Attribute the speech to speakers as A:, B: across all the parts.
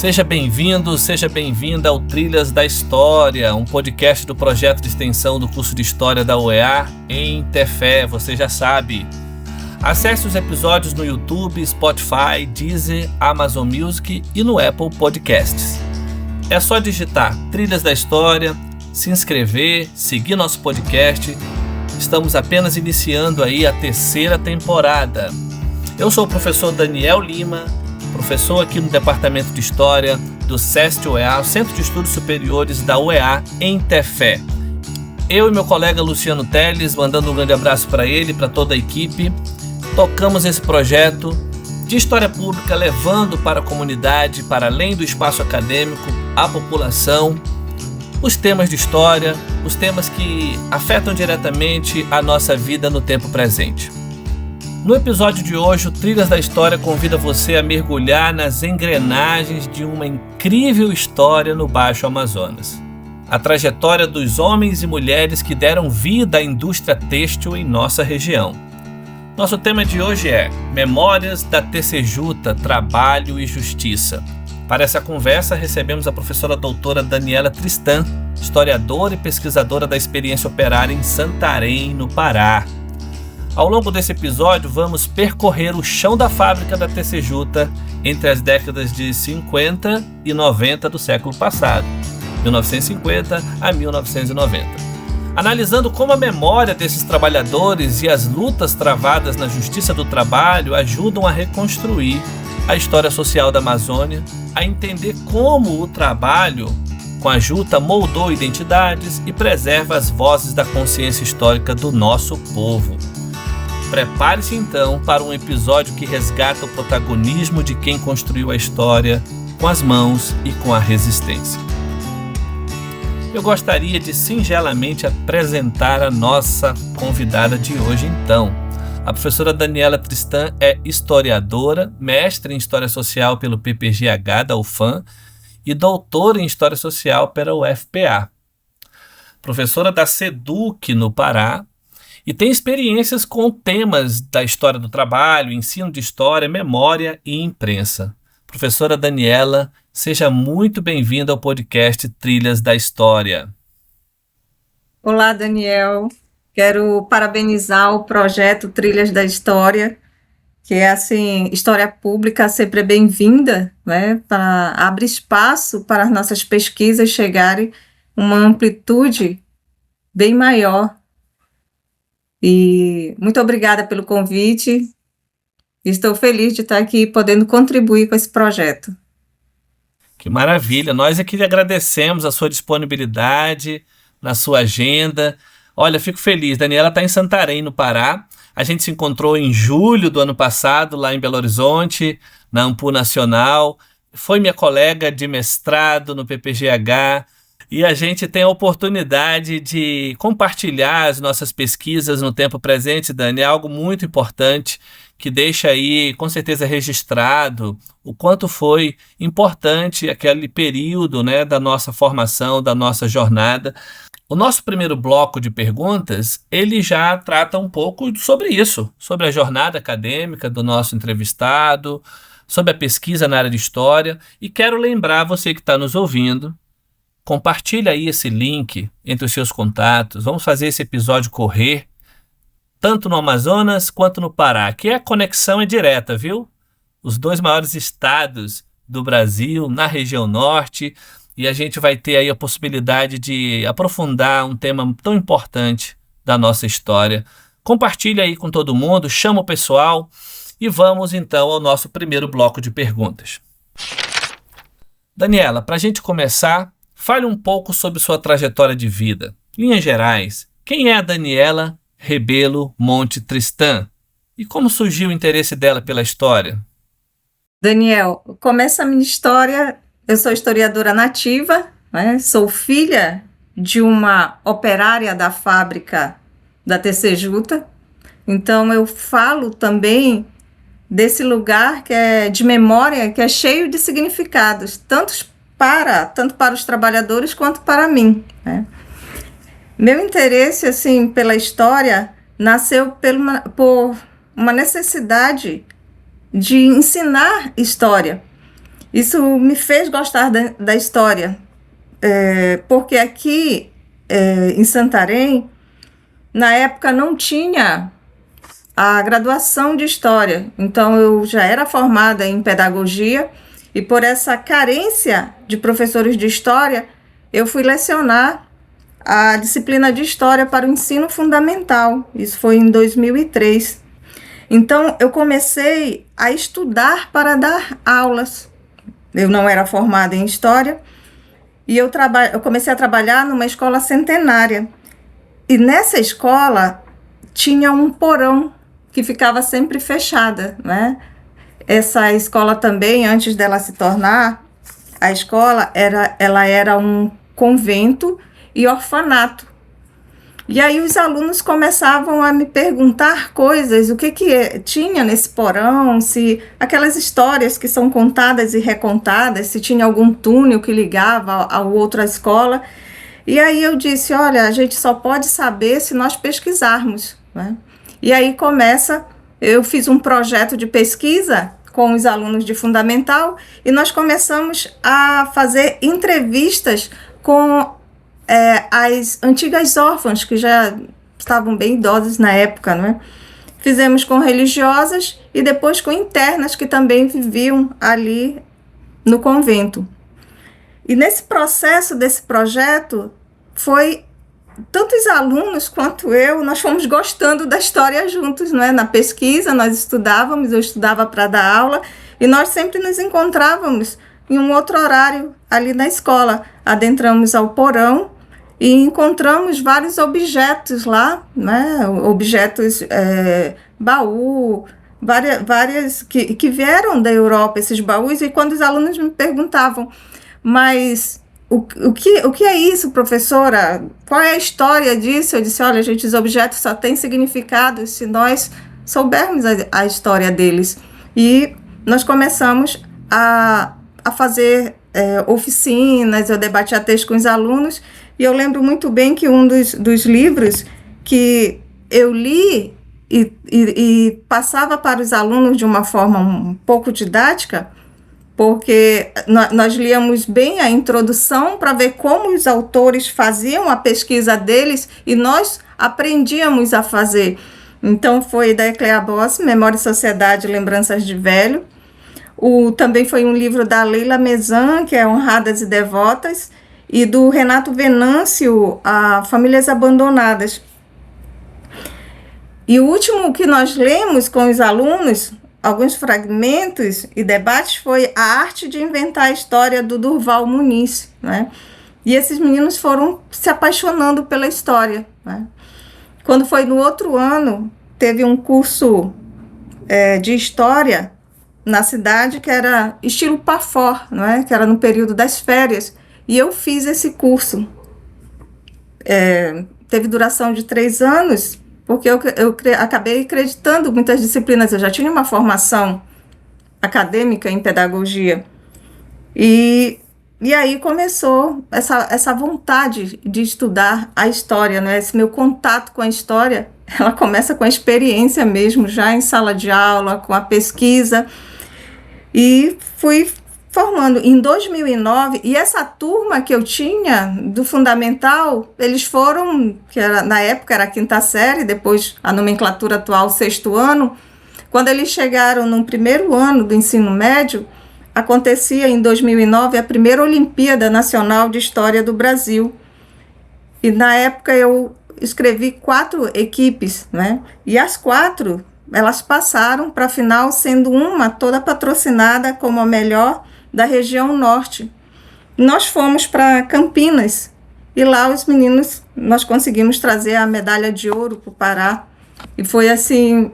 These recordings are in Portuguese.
A: Seja bem-vindo, seja bem-vinda ao Trilhas da História, um podcast do projeto de extensão do curso de História da UEA em Tefé, você já sabe. Acesse os episódios no YouTube, Spotify, Deezer, Amazon Music e no Apple Podcasts. É só digitar Trilhas da História, se inscrever, seguir nosso podcast. Estamos apenas iniciando aí a terceira temporada. Eu sou o professor Daniel Lima, professor aqui no Departamento de História do SEST-UEA, Centro de Estudos Superiores da UEA em Tefé. Eu e meu colega Luciano Teles, mandando um grande abraço para ele e para toda a equipe, tocamos esse projeto de história pública, levando para a comunidade, para além do espaço acadêmico, a população, os temas de história, os temas que afetam diretamente a nossa vida no tempo presente. No episódio de hoje, o Trilhas da História convida você a mergulhar nas engrenagens de uma incrível história no Baixo Amazonas. A trajetória dos homens e mulheres que deram vida à indústria têxtil em nossa região. Nosso tema de hoje é Memórias da Tecejuta, Trabalho e Justiça. Para essa conversa, recebemos a professora doutora Daniela Tristan, historiadora e pesquisadora da experiência operária em Santarém, no Pará. Ao longo desse episódio, vamos percorrer o chão da fábrica da Tecejuta entre as décadas de 50 e 90 do século passado, 1950 a 1990. Analisando como a memória desses trabalhadores e as lutas travadas na justiça do trabalho ajudam a reconstruir a história social da Amazônia, a entender como o trabalho com a juta moldou identidades e preserva as vozes da consciência histórica do nosso povo. Prepare-se então para um episódio que resgata o protagonismo de quem construiu a história com as mãos e com a resistência. Eu gostaria de singelamente apresentar a nossa convidada de hoje então. A professora Daniela Tristan é historiadora, mestre em História Social pelo PPGH da UFAM e doutora em História Social pela UFPA. Professora da SEDUC no Pará, e tem experiências com temas da história do trabalho, ensino de história, memória e imprensa. Professora Daniela, seja muito bem-vinda ao podcast Trilhas da História.
B: Olá, Daniel. Quero parabenizar o projeto Trilhas da História, que é assim, história pública sempre é bem-vinda, né? Abre espaço para as nossas pesquisas chegarem a uma amplitude bem maior. E muito obrigada pelo convite. Estou feliz de estar aqui podendo contribuir com esse projeto.
A: Que maravilha! Nós aqui agradecemos a sua disponibilidade na sua agenda. Olha, fico feliz. Daniela está em Santarém, no Pará. A gente se encontrou em julho do ano passado, lá em Belo Horizonte, na Ampu Nacional. Foi minha colega de mestrado no PPGH. E a gente tem a oportunidade de compartilhar as nossas pesquisas no tempo presente, Dani, é algo muito importante que deixa aí, com certeza, registrado o quanto foi importante aquele período, né, da nossa formação, da nossa jornada. O nosso primeiro bloco de perguntas, ele já trata um pouco sobre isso, sobre a jornada acadêmica do nosso entrevistado, sobre a pesquisa na área de história, e quero lembrar você que está nos ouvindo, compartilha aí esse link entre os seus contatos. Vamos fazer esse episódio correr, tanto no Amazonas quanto no Pará, que a conexão é direta, viu? Os dois maiores estados do Brasil, na região norte, e a gente vai ter aí a possibilidade de aprofundar um tema tão importante da nossa história. Compartilha aí com todo mundo, chama o pessoal e vamos então ao nosso primeiro bloco de perguntas. Daniela, para a gente começar, fale um pouco sobre sua trajetória de vida. Em linhas gerais, quem é a Daniela Rebelo Monte Tristan? E como surgiu o interesse dela pela história?
B: Daniel, começa a minha história. Eu sou historiadora nativa, né? Sou filha de uma operária da fábrica da Tecejuta. Então eu falo também desse lugar que é de memória, que é cheio de significados, tanto para os trabalhadores quanto para mim, né? Meu interesse assim pela história nasceu por uma necessidade de ensinar história. Isso me fez gostar da história, porque aqui em Santarém, na época não tinha a graduação de História, então eu já era formada em Pedagogia e por essa carência de professores de História, eu fui lecionar a disciplina de História para o ensino fundamental, isso foi em 2003. Então eu comecei a estudar para dar aulas. Eu não era formada em História e eu comecei a trabalhar numa escola centenária. E nessa escola tinha um porão que ficava sempre fechada, né? Essa escola também, antes dela se tornar a escola, ela era um convento e orfanato. E aí os alunos começavam a me perguntar coisas, o que tinha nesse porão, se aquelas histórias que são contadas e recontadas, se tinha algum túnel que ligava a outra escola. E aí eu disse, olha, a gente só pode saber se nós pesquisarmos, né? E aí eu fiz um projeto de pesquisa com os alunos de fundamental e nós começamos a fazer entrevistas com as antigas órfãs, que já estavam bem idosas na época, né? Fizemos com religiosas e depois com internas que também viviam ali no convento. E nesse processo desse projeto, tanto os alunos quanto nós fomos gostando da história juntos, né? Na pesquisa, nós estudávamos, eu estudava para dar aula, e nós sempre nos encontrávamos em um outro horário ali na escola. Adentramos ao porão e encontramos vários objetos lá, né? Objetos, baú, várias que vieram da Europa, esses baús, e quando os alunos me perguntavam, mas o que é isso, professora? Qual é a história disso? Eu disse, olha, gente, os objetos só têm significado se nós soubermos a história deles. E nós começamos a fazer oficinas, eu debatia texto com os alunos, e eu lembro muito bem que um dos livros que eu li e passava para os alunos de uma forma um pouco didática, porque nós líamos bem a introdução para ver como os autores faziam a pesquisa deles e nós aprendíamos a fazer. Então foi da Ecléa Boss, Memória e Sociedade, Lembranças de Velho. Também foi um livro da Leila Mezan, que é Honradas e Devotas, e do Renato Venâncio, a Famílias Abandonadas. E o último que nós lemos com os alunos, alguns fragmentos e debates, foi A Arte de Inventar a História, do Durval Muniz, né? E esses meninos foram se apaixonando pela história, né? Quando foi no outro ano, teve um curso de história na cidade que era estilo PAFOR, né? Que era no período das férias, e eu fiz esse curso. Teve duração de 3 anos, porque eu acabei acreditando muitas disciplinas. Eu já tinha uma formação acadêmica em pedagogia. E aí começou essa vontade de estudar a história, né? Esse meu contato com a história, ela começa com a experiência mesmo, já em sala de aula, com a pesquisa. E fui formando em 2009, e essa turma que eu tinha do fundamental, eles foram, na época era a 5ª série, depois a nomenclatura atual, 6º ano. Quando eles chegaram no primeiro ano do ensino médio, acontecia em 2009 a primeira Olimpíada Nacional de História do Brasil. E na época eu escrevi 4 equipes, né? E as 4, elas passaram para a final, sendo uma toda patrocinada como a melhor da região norte. Nós fomos para Campinas e lá os meninos, nós conseguimos trazer a medalha de ouro para o Pará. E foi assim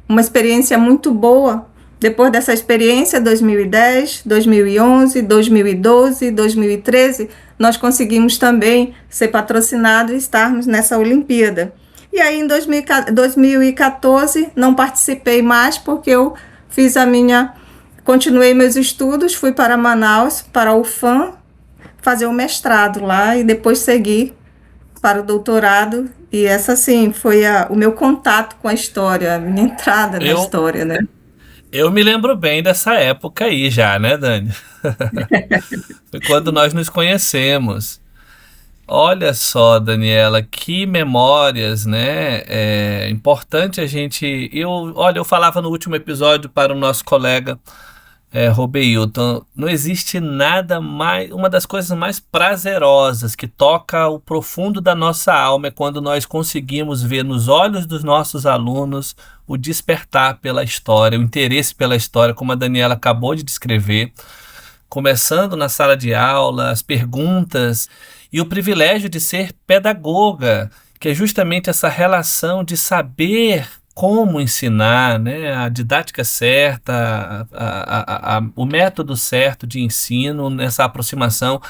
B: uma experiência muito boa. Depois dessa experiência, 2010, 2011, 2012, 2013, nós conseguimos também ser patrocinados e estarmos nessa Olimpíada. E aí em 2014 não participei mais porque eu continuei meus estudos, fui para Manaus, para a UFAM, fazer o mestrado lá e depois segui para o doutorado. E essa, sim, foi o meu contato com a história, a minha entrada na história, né?
A: Eu me lembro bem dessa época aí já, né, Dani? Foi quando nós nos conhecemos. Olha só, Daniela, que memórias, né? É importante a gente. Olha, eu falava no último episódio para o nosso colega Robeilton, não existe nada mais. Uma das coisas mais prazerosas que toca o profundo da nossa alma é quando nós conseguimos ver nos olhos dos nossos alunos o despertar pela história, o interesse pela história, como a Daniela acabou de descrever, começando na sala de aula, as perguntas e o privilégio de ser pedagoga, que é justamente essa relação de saber como ensinar, né, a didática certa, o método certo de ensino, nessa aproximação.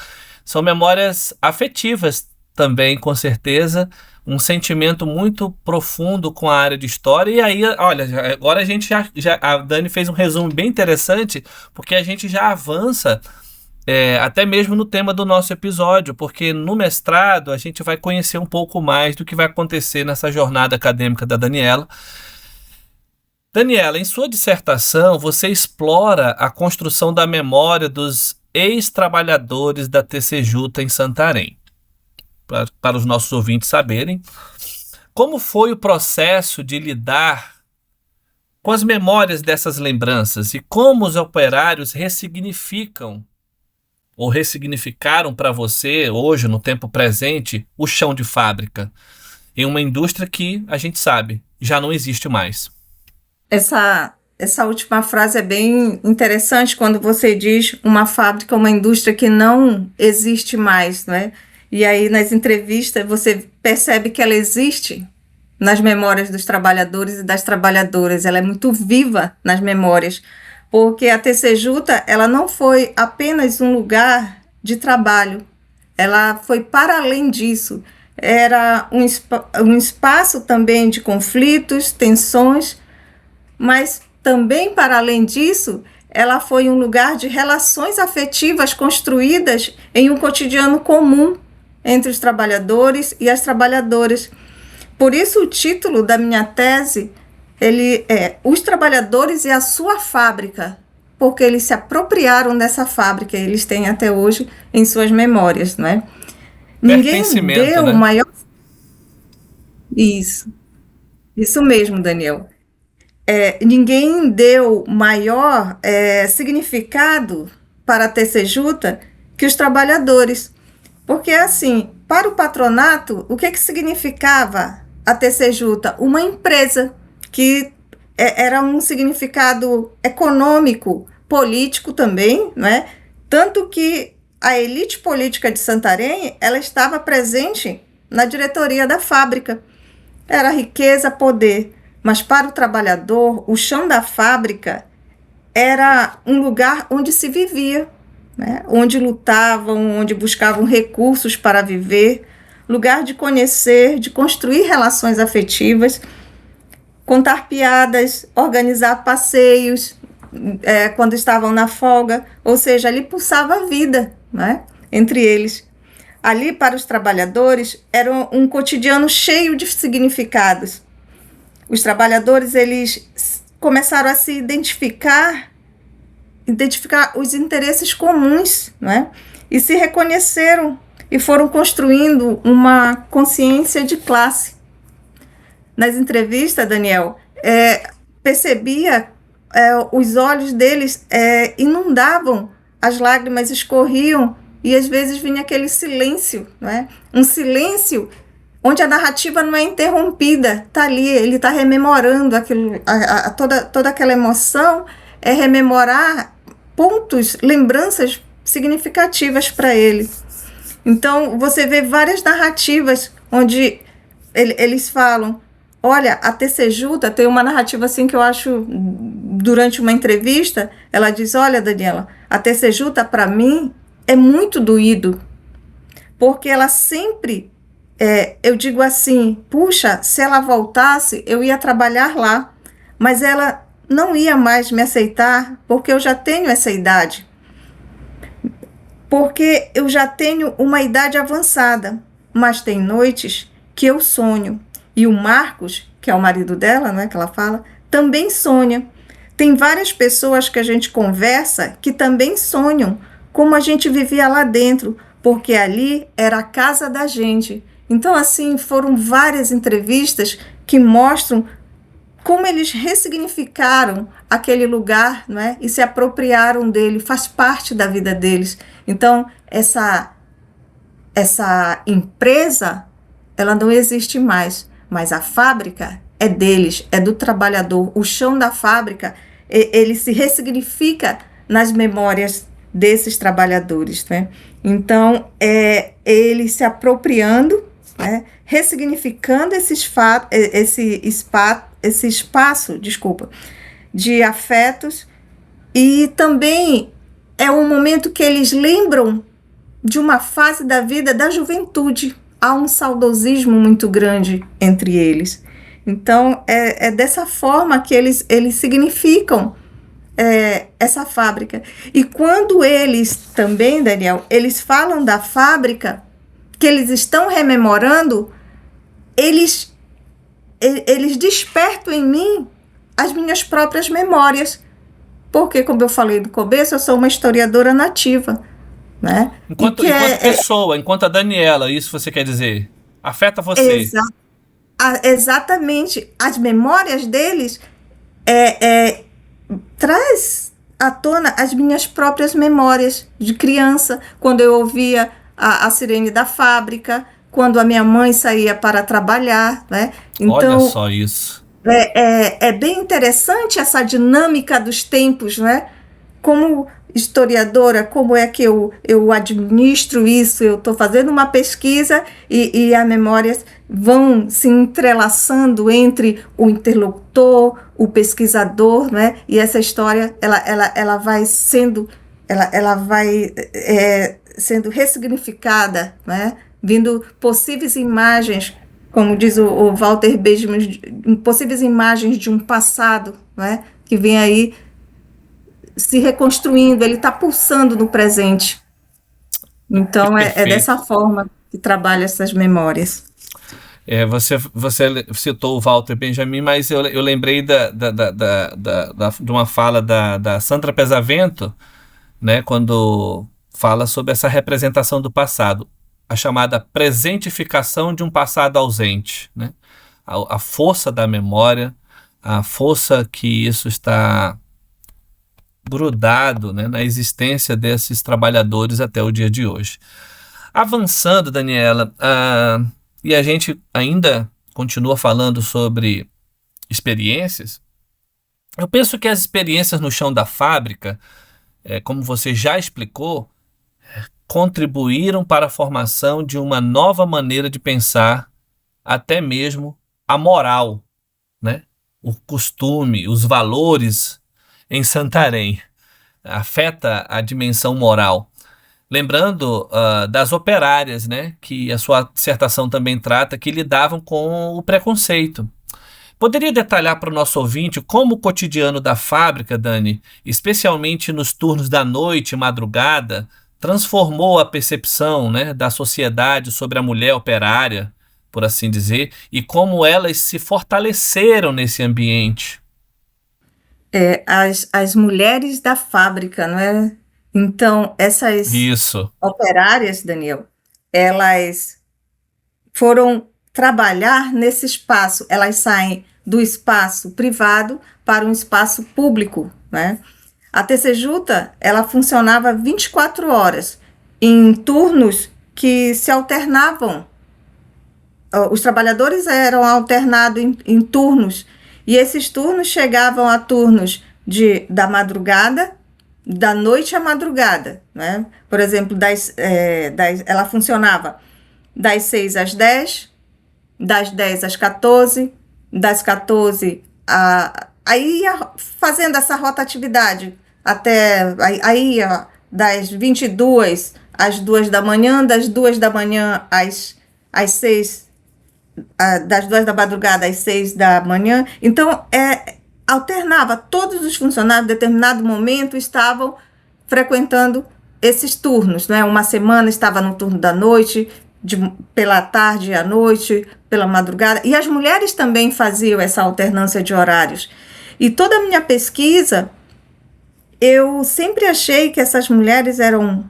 A: São memórias afetivas também, com certeza, um sentimento muito profundo com a área de história. E aí, olha, agora a gente a Dani fez um resumo bem interessante, porque a gente já avança até mesmo no tema do nosso episódio, porque no mestrado a gente vai conhecer um pouco mais do que vai acontecer nessa jornada acadêmica da Daniela. Daniela, em sua dissertação, você explora a construção da memória dos ex-trabalhadores da TCJuta em Santarém. Para os nossos ouvintes saberem, como foi o processo de lidar com as memórias dessas lembranças e como os operários ressignificam ou ressignificaram para você, hoje, no tempo presente, o chão de fábrica, em uma indústria que, a gente sabe, já não existe mais.
B: Essa última frase é bem interessante quando você diz uma fábrica, uma indústria que não existe mais, não é? E aí, nas entrevistas, você percebe que ela existe nas memórias dos trabalhadores e das trabalhadoras. Ela é muito viva nas memórias, porque a TCJuta, ela não foi apenas um lugar de trabalho, ela foi para além disso. Era um espaço também de conflitos, tensões, mas também, para além disso, ela foi um lugar de relações afetivas construídas em um cotidiano comum entre os trabalhadores e as trabalhadoras. Por isso o título da minha tese, ele é Os Trabalhadores e a Sua Fábrica, porque eles se apropriaram dessa fábrica, eles têm até hoje em suas memórias, não é? Ninguém deu, né, maior... Isso mesmo, Daniel. Ninguém deu maior significado para a TCJuta que os trabalhadores. Porque, assim, para o patronato, o que significava a TCJuta? Uma empresa, que era um significado econômico, político também, né? Tanto que a elite política de Santarém, ela estava presente na diretoria da fábrica. Era riqueza, poder. Mas para o trabalhador, o chão da fábrica era um lugar onde se vivia, né? Onde lutavam, onde buscavam recursos para viver, lugar de conhecer, de construir relações afetivas, contar piadas, organizar passeios quando estavam na folga, ou seja, ali pulsava a vida, né, entre eles. Ali, para os trabalhadores, era um cotidiano cheio de significados. Os trabalhadores, eles começaram a se identificar os interesses comuns, né? E se reconheceram e foram construindo uma consciência de classe. Nas entrevistas, Daniel, percebia os olhos deles inundavam, as lágrimas escorriam e às vezes vinha aquele silêncio, né? Um silêncio onde a narrativa não é interrompida, está ali, ele está rememorando aquilo, toda aquela emoção, rememorar pontos, lembranças significativas para ele. Então, você vê várias narrativas onde eles falam, olha, a TCJuta tem uma narrativa assim que eu acho, durante uma entrevista, ela diz, olha, Daniela, a TCJuta para mim é muito doído, porque ela sempre... eu digo assim, puxa, se ela voltasse, eu ia trabalhar lá, mas ela não ia mais me aceitar, porque eu já tenho essa idade, porque eu já tenho uma idade avançada, mas tem noites que eu sonho, e o Marcos, que é o marido dela, né, que ela fala, também sonha. Tem várias pessoas que a gente conversa que também sonham como a gente vivia lá dentro, porque ali era a casa da gente. Então, assim, foram várias entrevistas que mostram como eles ressignificaram aquele lugar, não é? E se apropriaram dele, faz parte da vida deles. Então, essa empresa, ela não existe mais, mas a fábrica é deles, é do trabalhador. O chão da fábrica, ele se ressignifica nas memórias desses trabalhadores, né? Então, ele se apropriando, né? Ressignificando esse espaço, de afetos, e também é um momento que eles lembram de uma fase da vida da juventude. Há um saudosismo muito grande entre eles. Então, é dessa forma que eles significam essa fábrica. E quando eles também, Daniel, eles falam da fábrica, que eles estão rememorando, eles despertam em mim as minhas próprias memórias. Porque, como eu falei no começo, eu sou uma historiadora nativa, né?
A: Enquanto pessoa, enquanto a Daniela, isso você quer dizer? Afeta você.
B: Exatamente. As memórias deles traz à tona as minhas próprias memórias de criança, quando eu ouvia a sirene da fábrica, quando a minha mãe saía para trabalhar, né? Então,
A: olha só isso.
B: É bem interessante essa dinâmica dos tempos, né? Como historiadora, como é que eu administro isso? Eu estou fazendo uma pesquisa e as memórias vão se entrelaçando entre o interlocutor, o pesquisador, né? E essa história ela vai sendo sendo ressignificada, né? Vindo possíveis imagens, como diz o Walter Benjamin, possíveis imagens de um passado, né? Que vem aí se reconstruindo, ele está pulsando no presente. Então, é dessa forma que trabalha essas memórias.
A: Você citou o Walter Benjamin, mas eu lembrei de uma fala da Sandra Pesavento, né, quando fala sobre essa representação do passado, a chamada presentificação de um passado ausente, né? A força da memória, a força que isso está grudado, né, na existência desses trabalhadores até o dia de hoje. Avançando, Daniela, e a gente ainda continua falando sobre experiências, eu penso que as experiências no chão da fábrica, como você já explicou, contribuíram para a formação de uma nova maneira de pensar, até mesmo a moral, né? O costume, os valores em Santarém. Afeta a dimensão moral. Lembrando das operárias, né, que a sua dissertação também trata, que lidavam com o preconceito. Poderia detalhar para o nosso ouvinte como o cotidiano da fábrica, Dani, especialmente nos turnos da noite e madrugada, transformou a percepção, né, da sociedade sobre a mulher operária, por assim dizer, e como elas se fortaleceram nesse ambiente?
B: As mulheres da fábrica, não é? Então, essas operárias, Daniel, elas foram trabalhar nesse espaço, elas saem do espaço privado para um espaço público, né? A Tecejuta, ela funcionava 24 horas, em turnos que se alternavam. Os trabalhadores eram alternados em turnos, e esses turnos chegavam a turnos da madrugada, da noite à madrugada, né? Por exemplo, ela funcionava das 6 às 10, das 10 às 14, das 14 aí ia fazendo essa rotatividade até aí das 22 às 2 da manhã, das 2 da manhã às 6, das 2 da madrugada às 6 da manhã. Então, alternava, todos os funcionários, em determinado momento, estavam frequentando esses turnos, né? Uma semana estava no turno da noite, pela tarde à noite, pela madrugada, e as mulheres também faziam essa alternância de horários. E toda a minha pesquisa, eu sempre achei que essas mulheres eram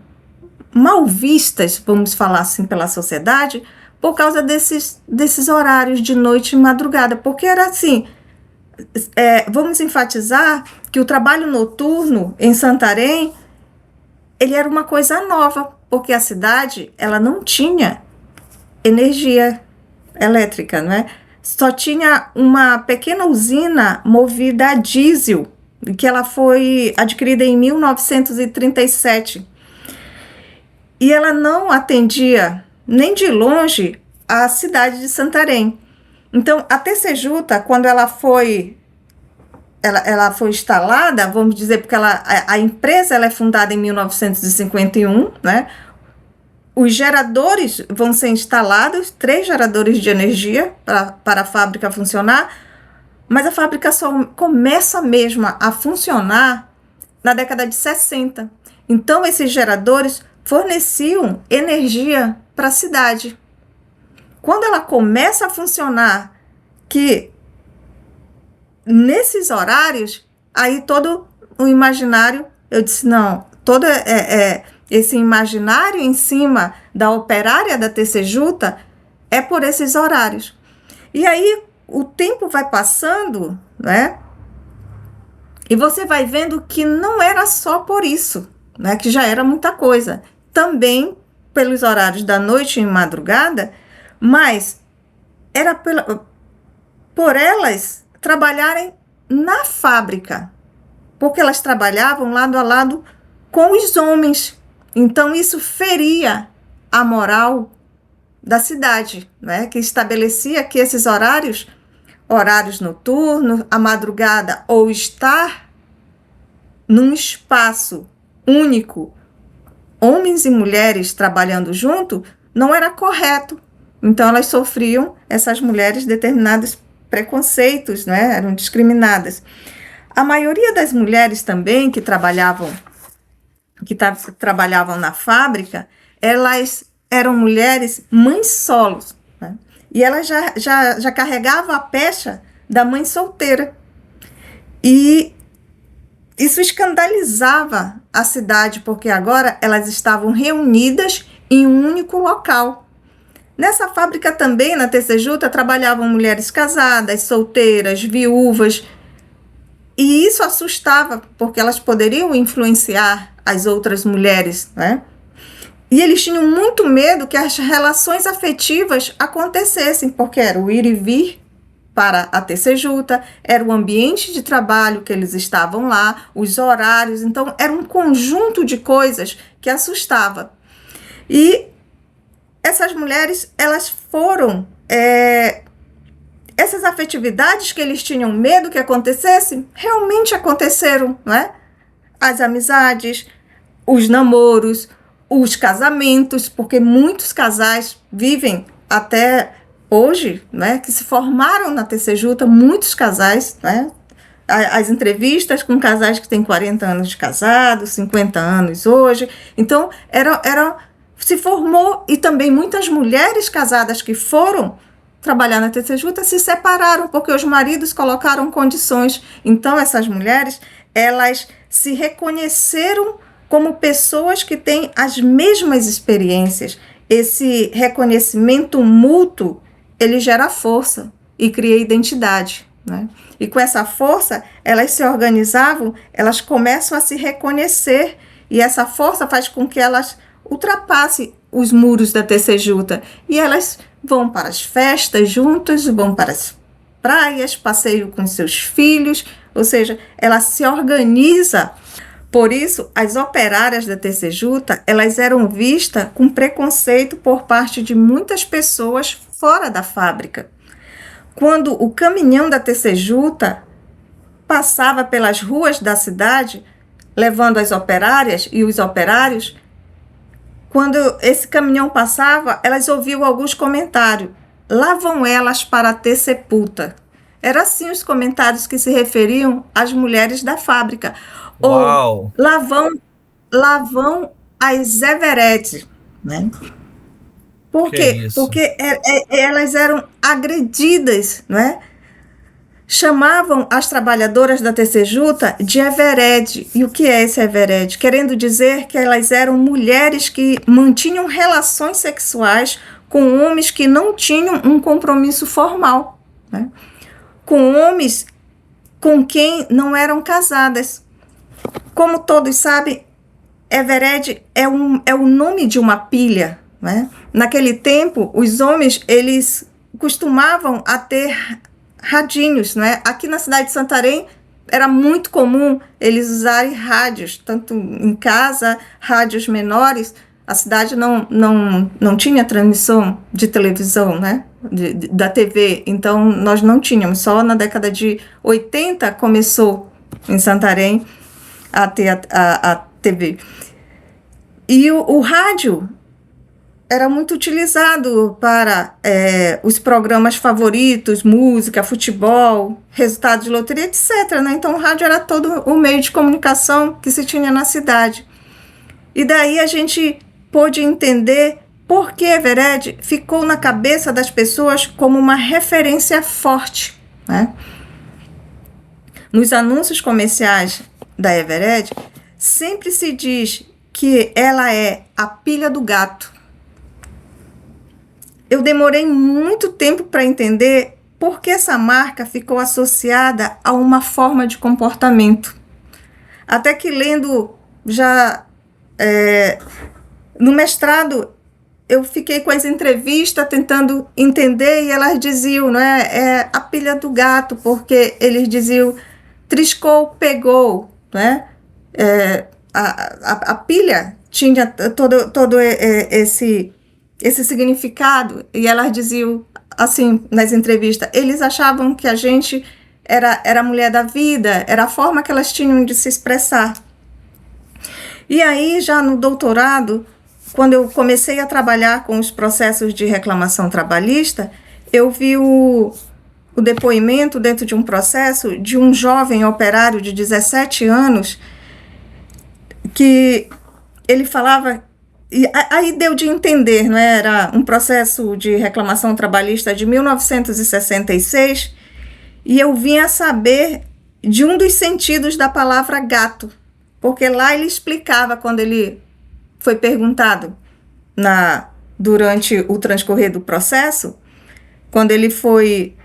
B: mal vistas, vamos falar assim, pela sociedade, por causa desses horários de noite e madrugada, porque era assim, vamos enfatizar que o trabalho noturno em Santarém, ele era uma coisa nova, porque a cidade, ela não tinha energia elétrica, não é? Só tinha uma pequena usina movida a diesel, que ela foi adquirida em 1937. E ela não atendia, nem de longe, a cidade de Santarém. Então, a Tecejuta, quando ela foi instalada, vamos dizer, porque a empresa ela é fundada em 1951, né? Os geradores vão ser instalados, 3 geradores de energia para a fábrica funcionar, mas a fábrica só começa mesmo a funcionar na década de 60. Então, esses geradores forneciam energia para a cidade. Quando ela começa a funcionar, que nesses horários, aí todo o imaginário, eu disse, não, todo esse imaginário em cima da operária da Tecejuta é por esses horários. E aí o tempo vai passando, né? E você vai vendo que não era só por isso, né? Que já era muita coisa. Também pelos horários da noite e madrugada, mas era por elas trabalharem na fábrica, porque elas trabalhavam lado a lado com os homens. Então, isso feria a moral da cidade, né? Que estabelecia que esses horários noturnos, a madrugada, ou estar num espaço único, homens e mulheres trabalhando junto, não era correto. Então, elas sofriam, essas mulheres, determinados preconceitos, né? Eram discriminadas. A maioria das mulheres também que trabalhavam na fábrica, elas eram mulheres mães solos, né? E elas já carregavam a pecha da mãe solteira. E isso escandalizava a cidade, porque agora elas estavam reunidas em um único local. Nessa fábrica também, na Tecejuta, trabalhavam mulheres casadas, solteiras, viúvas. E isso assustava, porque elas poderiam influenciar as outras mulheres, né? E eles tinham muito medo que as relações afetivas acontecessem, porque era o ir e vir para a Tecejuta, era o ambiente de trabalho que eles estavam lá, os horários. Então, era um conjunto de coisas que assustava. E essas mulheres, elas foram... essas afetividades que eles tinham medo que acontecessem, realmente aconteceram, não é? As amizades, os namoros, os casamentos, porque muitos casais vivem até hoje, né, que se formaram na Tecejuta, muitos casais, né? As entrevistas com casais que têm 40 anos de casado, 50 anos hoje. Então, se formou, e também muitas mulheres casadas que foram trabalhar na Tecejuta se separaram, porque os maridos colocaram condições. Então, essas mulheres, elas se reconheceram como pessoas que têm as mesmas experiências. Esse reconhecimento mútuo, ele gera força e cria identidade, né? E com essa força, elas se organizavam, elas começam a se reconhecer, e essa força faz com que elas ultrapassem os muros da Tecejuta, e elas vão para as festas juntas, vão para as praias, passeiam com seus filhos, ou seja, ela se organiza. Por isso, as operárias da Tecejuta, elas eram vistas com preconceito por parte de muitas pessoas fora da fábrica. Quando o caminhão da Tecejuta passava pelas ruas da cidade, levando as operárias e os operários, quando esse caminhão passava, elas ouviam alguns comentários. Lá vão elas para a Teceputa. Eram assim os comentários que se referiam às mulheres da fábrica.
A: Uau.
B: Ou lá vão as Everett, né? Por quê? Porque elas eram agredidas, né? chamavam as trabalhadoras da Tecejuta de evered. E o que é esse evered? Querendo dizer que elas eram mulheres que mantinham relações sexuais com homens que não tinham um compromisso formal, né? Com homens com quem não eram casadas. Como todos sabem, evered é o nome de uma pilha, né? Naquele tempo, os homens eles costumavam a ter radinhos, né? Aqui na cidade de Santarém era muito comum eles usarem rádios, tanto em casa, rádios menores. A cidade não tinha transmissão de televisão, né? Da TV, então nós não tínhamos. Só na década de 80 começou em Santarém a ter a TV. E o rádio era muito utilizado para os programas favoritos, música, futebol, resultados de loteria, etc., né? Então o rádio era todo o meio de comunicação que se tinha na cidade. E daí a gente pôde entender por que evered ficou na cabeça das pessoas como uma referência forte, né? Nos anúncios comerciais da evered, sempre se diz que ela é a pilha do gato. Eu demorei muito tempo para entender por que essa marca ficou associada a uma forma de comportamento. Até que lendo já no mestrado, eu fiquei com as entrevistas tentando entender e elas diziam, né, é a pilha do gato, porque eles diziam triscou, pegou, né? A pilha tinha todo esse significado, e elas diziam assim nas entrevistas, eles achavam que a gente era a mulher da vida, era a forma que elas tinham de se expressar. E aí, já no doutorado, quando eu comecei a trabalhar com os processos de reclamação trabalhista, eu vi o depoimento dentro de um processo de um jovem operário de 17 anos que ele falava. E aí deu de entender, não é? Era um processo de reclamação trabalhista de 1966, e eu vim a saber de um dos sentidos da palavra gato, porque lá ele explicava, quando ele foi perguntado durante o transcorrer do processo, quando ele foi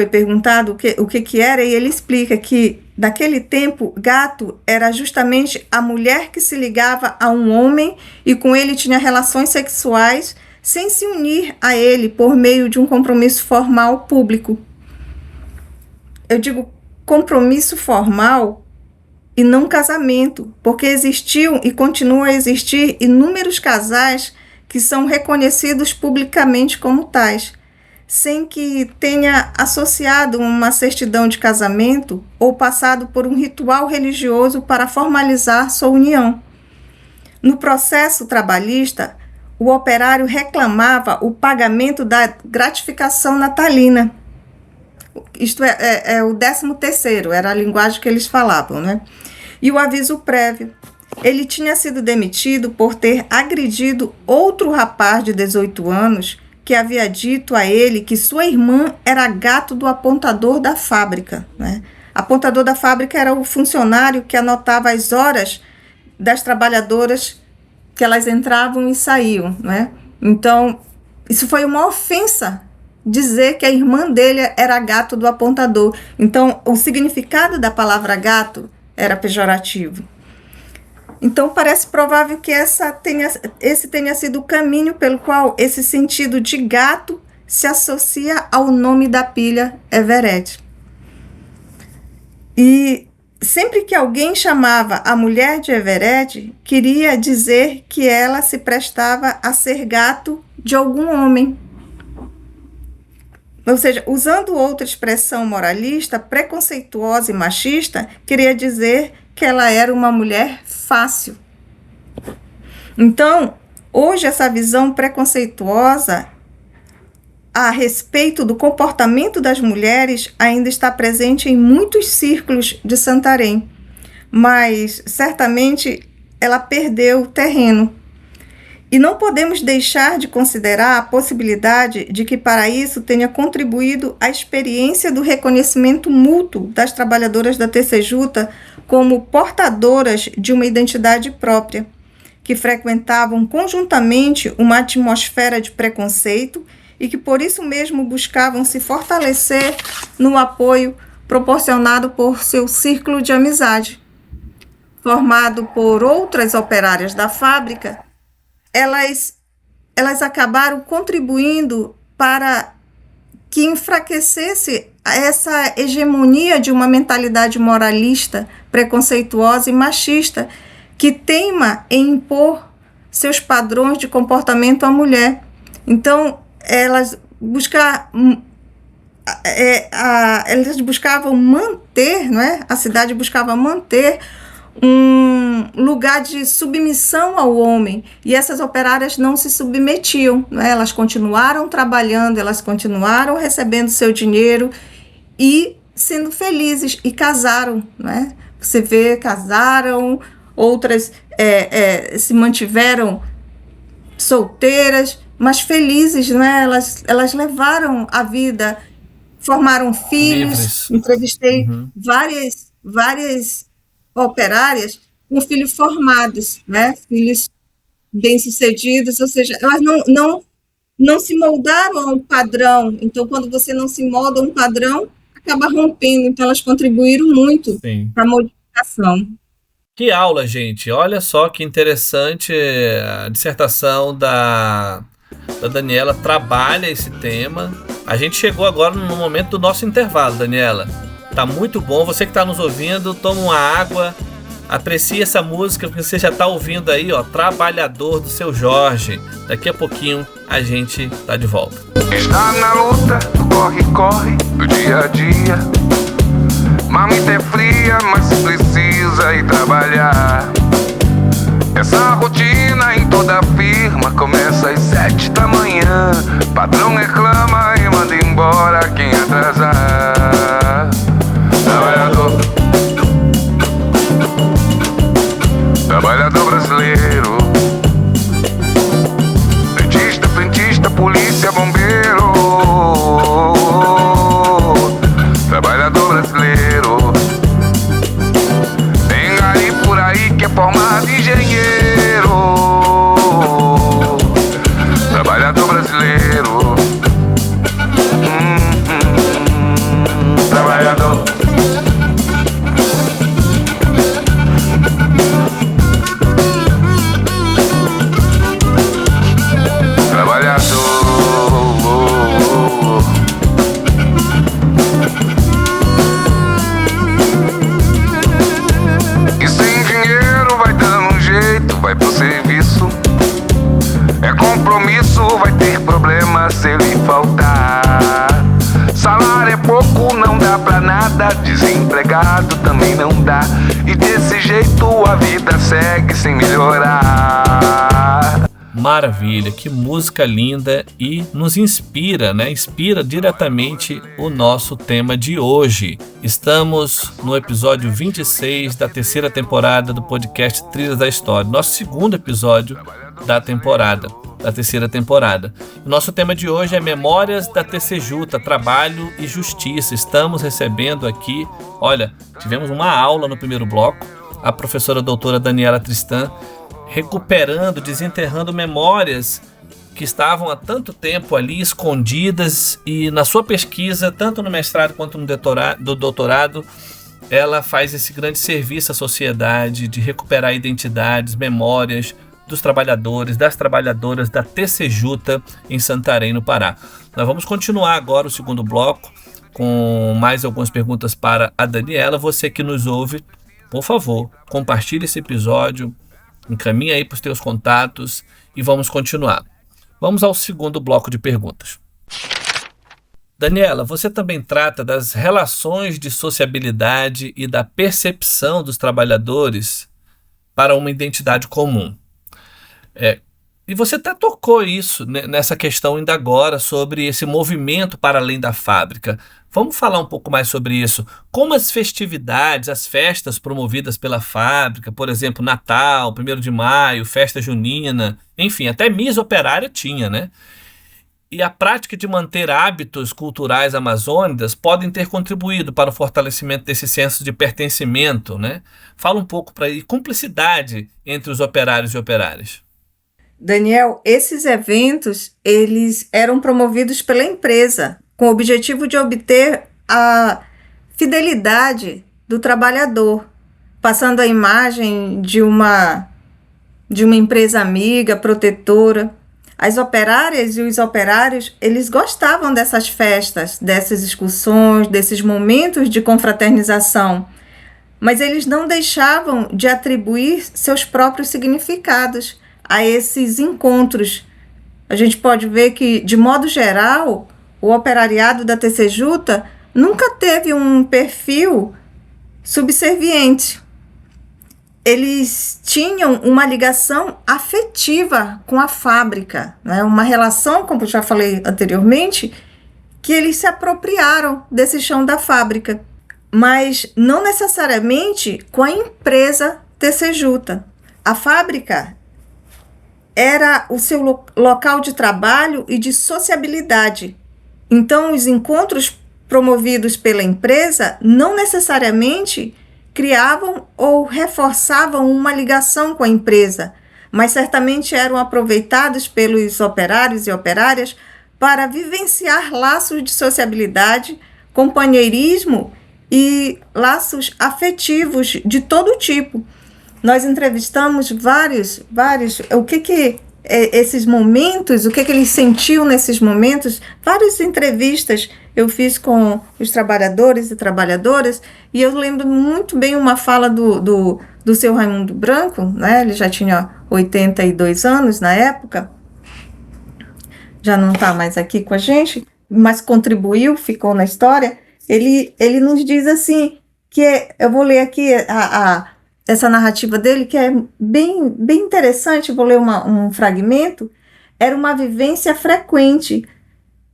B: perguntado o que era, e ele explica que naquele tempo, gato era justamente a mulher que se ligava a um homem e com ele tinha relações sexuais sem se unir a ele por meio de um compromisso formal público. Eu digo compromisso formal e não casamento, porque existiam e continuam a existir inúmeros casais que são reconhecidos publicamente como tais, sem que tenha associado uma certidão de casamento ou passado por um ritual religioso para formalizar sua união. No processo trabalhista, o operário reclamava o pagamento da gratificação natalina. Isto é o 13º, era a linguagem que eles falavam, né? E o aviso prévio. Ele tinha sido demitido por ter agredido outro rapaz de 18 anos que havia dito a ele que sua irmã era gato do apontador da fábrica, né? Apontador da fábrica era o funcionário que anotava as horas das trabalhadoras que elas entravam e saíam, né? Então, isso foi uma ofensa, dizer que a irmã dele era gato do apontador. Então, o significado da palavra gato era pejorativo. Então, parece provável que esse tenha sido o caminho pelo qual esse sentido de gato se associa ao nome da pilha evered. E sempre que alguém chamava a mulher de evered, queria dizer que ela se prestava a ser gato de algum homem. Ou seja, usando outra expressão moralista, preconceituosa e machista, queria dizer que ela era uma mulher fácil. Então, hoje essa visão preconceituosa a respeito do comportamento das mulheres ainda está presente em muitos círculos de Santarém, mas certamente ela perdeu terreno. E não podemos deixar de considerar a possibilidade de que para isso tenha contribuído a experiência do reconhecimento mútuo das trabalhadoras da Tecejuta como portadoras de uma identidade própria, que frequentavam conjuntamente uma atmosfera de preconceito e que por isso mesmo buscavam se fortalecer no apoio proporcionado por seu círculo de amizade. Formado por outras operárias da fábrica, elas acabaram contribuindo para que enfraquecesse essa hegemonia de uma mentalidade moralista, preconceituosa e machista, que teima em impor seus padrões de comportamento à mulher. Então, elas buscavam manter, não é? A cidade buscava manter um lugar de submissão ao homem, e essas operárias não se submetiam, não é? Elas continuaram trabalhando, elas continuaram recebendo seu dinheiro e sendo felizes, e casaram, não é? Você vê, casaram, outras se mantiveram solteiras, mas felizes, não é? Elas levaram a vida, formaram filhos.
A: Livres.
B: Entrevistei várias operárias com filhos formados, né? Filhos bem-sucedidos, ou seja, elas não se moldaram a um padrão. Então, quando você não se molda a um padrão, acaba rompendo. Então, elas contribuíram muito para a modificação.
A: Que aula, gente! Olha só que interessante, a dissertação da Daniela trabalha esse tema. A gente chegou agora no momento do nosso intervalo, Daniela. Tá muito bom. Você que está nos ouvindo, toma uma água, aprecie essa música, porque você já está ouvindo aí, ó, Trabalhador, do Seu Jorge. Daqui a pouquinho a gente tá de volta.
C: Está na luta, corre, do dia a dia. Marmita é fria, mas precisa ir trabalhar. Essa rotina em toda firma começa às 7 da manhã. Patrão reclama e manda embora quem atrasar. Trabalhador brasileiro, dentista, frentista, polícia, bombeiro. Trabalhador brasileiro, tem gari por aí que é formado engenheiro. Trabalhador brasileiro, trabalhador. E sem dinheiro vai dando um jeito, vai pro serviço. É compromisso, vai ter problema se ele faltar. Salário é pouco, não dá pra nada. Desempregado também não dá. E desse jeito a vida segue sem melhorar.
A: Maravilha, que música linda e nos inspira, né? Inspira diretamente o nosso tema de hoje. Estamos no episódio 26 da terceira temporada do podcast Trilhas da História, nosso segundo episódio da terceira temporada. O nosso tema de hoje é Memórias da Tecejuta, Trabalho e Justiça. Estamos recebendo aqui, olha, tivemos uma aula no primeiro bloco, a professora doutora Daniela Tristan, recuperando, desenterrando memórias que estavam há tanto tempo ali escondidas, e na sua pesquisa, tanto no mestrado quanto no doutorado, ela faz esse grande serviço à sociedade de recuperar identidades, memórias dos trabalhadores, das trabalhadoras da Tecejuta em Santarém, no Pará. Nós vamos continuar agora o segundo bloco com mais algumas perguntas para a Daniela. Você que nos ouve, por favor, compartilhe esse episódio, encaminha aí para os teus contatos e vamos continuar. Vamos ao segundo bloco de perguntas. Daniela, você também trata das relações de sociabilidade e da percepção dos trabalhadores para uma identidade comum. E você até tocou isso, né, nessa questão ainda agora sobre esse movimento para além da fábrica. Vamos falar um pouco mais sobre isso. Como as festividades, as festas promovidas pela fábrica, por exemplo, Natal, 1º de Maio, festa junina, enfim, até Miss Operária tinha, né? E a prática de manter hábitos culturais amazônicos podem ter contribuído para o fortalecimento desse senso de pertencimento, né? Fala um pouco para aí, cumplicidade entre os operários e operárias.
B: Daniel, esses eventos, eles eram promovidos pela empresa, com o objetivo de obter a fidelidade do trabalhador, passando a imagem de uma empresa amiga, protetora. As operárias e os operários, eles gostavam dessas festas, dessas excursões, desses momentos de confraternização, mas eles não deixavam de atribuir seus próprios significados a esses encontros. A gente pode ver que, de modo geral, o operariado da TCJ nunca teve um perfil subserviente. Eles tinham uma ligação afetiva com a fábrica, né? Uma relação, como eu já falei anteriormente, que eles se apropriaram desse chão da fábrica, mas não necessariamente com a empresa TCJ. A fábrica era o seu local de trabalho e de sociabilidade. Então, os encontros promovidos pela empresa não necessariamente criavam ou reforçavam uma ligação com a empresa, mas certamente eram aproveitados pelos operários e operárias para vivenciar laços de sociabilidade, companheirismo e laços afetivos de todo tipo. Nós entrevistamos vários, o que esses momentos, o que eles sentiam nesses momentos, várias entrevistas eu fiz com os trabalhadores e trabalhadoras, e eu lembro muito bem uma fala do seu Raimundo Branco, né? Ele já tinha 82 anos na época, já não está mais aqui com a gente, mas contribuiu, ficou na história. Ele nos diz assim, eu vou ler aqui essa narrativa dele, que é bem interessante, vou ler um fragmento. Era uma vivência frequente,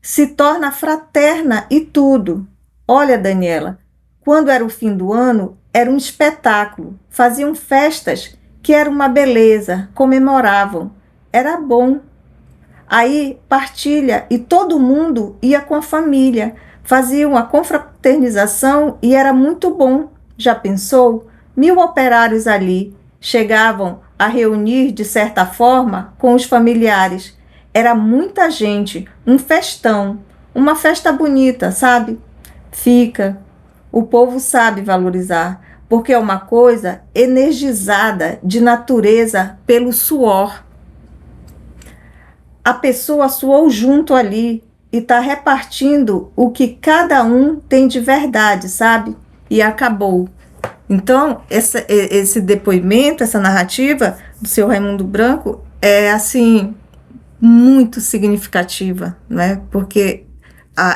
B: se torna fraterna e tudo. Olha, Daniela, quando era o fim do ano, era um espetáculo, faziam festas que era uma beleza, comemoravam, era bom. Aí partilha e todo mundo ia com a família, faziam a confraternização e era muito bom. Já pensou? 1000 operários ali chegavam a reunir, de certa forma, com os familiares. Era muita gente, um festão, uma festa bonita, sabe? O povo sabe valorizar, porque é uma coisa energizada de natureza pelo suor. A pessoa suou junto ali e está repartindo o que cada um tem de verdade, sabe? E acabou. Então, esse depoimento, essa narrativa do seu Raimundo Branco é, assim, muito significativa, né? Porque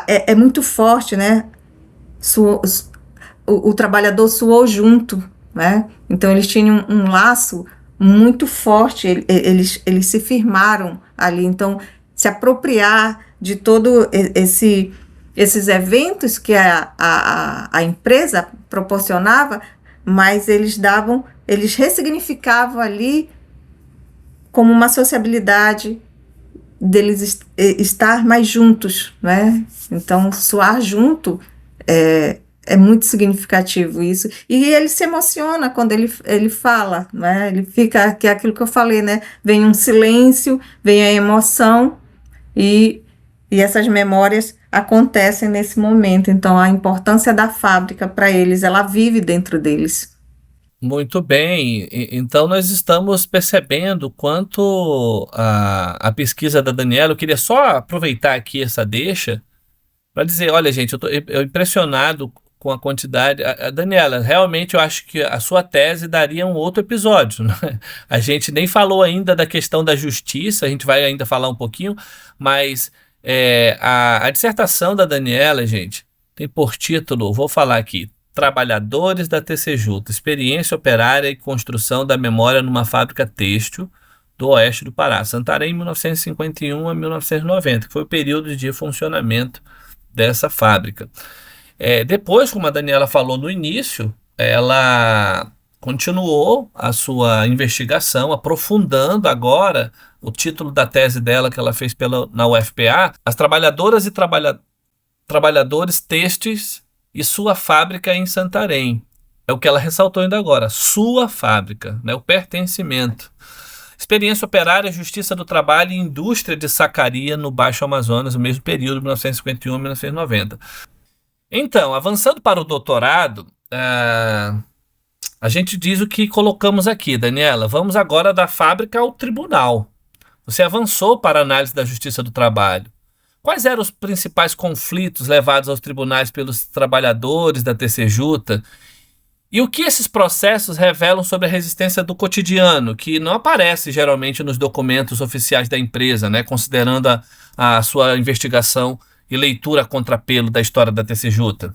B: é muito forte, né? O trabalhador suou junto, né? Então, eles tinham um laço muito forte, eles se firmaram ali. Então, se apropriar de todo esses eventos que a empresa proporcionava, mas eles ressignificavam ali como uma sociabilidade deles estar mais juntos, né? Então, suar junto é muito significativo isso. E ele se emociona quando ele fala, né? Ele fica, que é aquilo que eu falei, né? Vem um silêncio, vem a emoção e essas memórias acontecem nesse momento. Então, a importância da fábrica para eles, ela vive dentro deles.
A: Muito bem, então nós estamos percebendo quanto a pesquisa da Daniela. Eu queria só aproveitar aqui essa deixa para dizer, olha gente, eu impressionado com a quantidade. Daniela, realmente eu acho que a sua tese daria um outro episódio, né? A gente nem falou ainda da questão da justiça, a gente vai ainda falar um pouquinho, mas a dissertação da Daniela, gente, tem por título, vou falar aqui, Trabalhadores da TCJ, Experiência Operária e Construção da Memória numa Fábrica Têxtil, do oeste do Pará, Santarém, 1951 a 1990, que foi o período de funcionamento dessa fábrica. Depois, como a Daniela falou no início, ela continuou a sua investigação, aprofundando agora o título da tese dela que ela fez na UFPA, As Trabalhadoras e Trabalhadores Têxteis e Sua Fábrica em Santarém. É o que ela ressaltou ainda agora, sua fábrica, né, o pertencimento. Experiência operária, Justiça do Trabalho e Indústria de Sacaria no Baixo Amazonas, no mesmo período, 1951 a 1990. Então, avançando para o doutorado, a gente diz o que colocamos aqui, Daniela. Vamos agora da fábrica ao tribunal. Você avançou para a análise da Justiça do Trabalho. Quais eram os principais conflitos levados aos tribunais pelos trabalhadores da TCJ? E o que esses processos revelam sobre a resistência do cotidiano, que não aparece geralmente nos documentos oficiais da empresa, né, considerando a sua investigação e leitura a contrapelo da história da TCJ?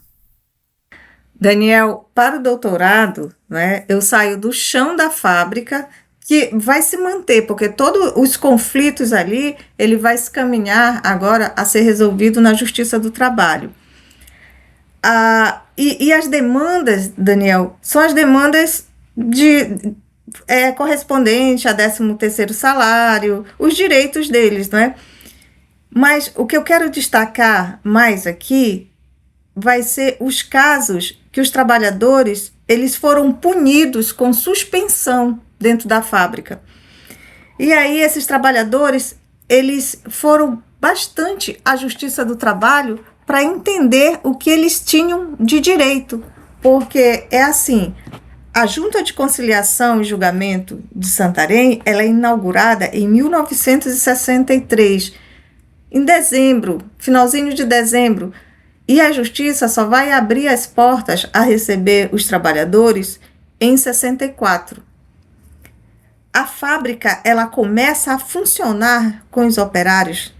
B: Daniel, para o doutorado, né, eu saio do chão da fábrica, que vai se manter, porque todos os conflitos ali, ele vai se caminhar agora a ser resolvido na Justiça do Trabalho. E as demandas, Daniel, são as demandas correspondente a 13º salário, os direitos deles, não é? Mas o que eu quero destacar mais aqui vai ser os casos que os trabalhadores eles foram punidos com suspensão dentro da fábrica. E aí esses trabalhadores eles foram bastante à Justiça do Trabalho para entender o que eles tinham de direito, porque é assim, a Junta de Conciliação e Julgamento de Santarém, ela é inaugurada em 1963, em dezembro, finalzinho de dezembro, e a Justiça só vai abrir as portas a receber os trabalhadores em 64. A fábrica, ela começa a funcionar com os operários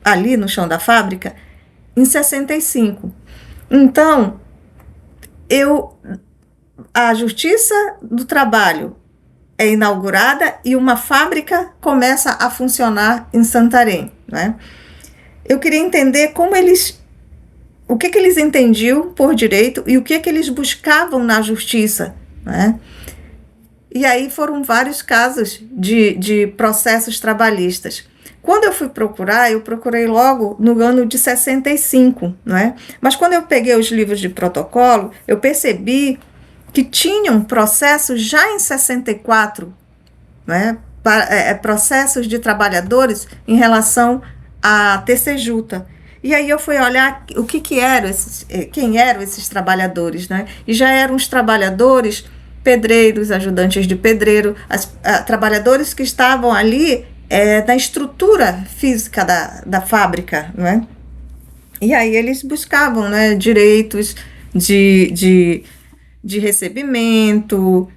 B: ali no chão da fábrica em 65. Então, a Justiça do Trabalho é inaugurada e uma fábrica começa a funcionar em Santarém, né? Eu queria entender o que eles entendiam por direito e o que eles buscavam na justiça, né? E aí foram vários casos de processos trabalhistas. Quando eu fui procurar, eu procurei logo no ano de 65, né? Mas quando eu peguei os livros de protocolo, eu percebi que tinham processos já em 64, né? Processos de trabalhadores em relação à TCJ. E aí eu fui olhar quem eram esses trabalhadores, né? E já eram os trabalhadores, pedreiros, ajudantes de pedreiro, trabalhadores que estavam ali na estrutura física da fábrica, né? E aí eles buscavam, né, direitos de recebimento,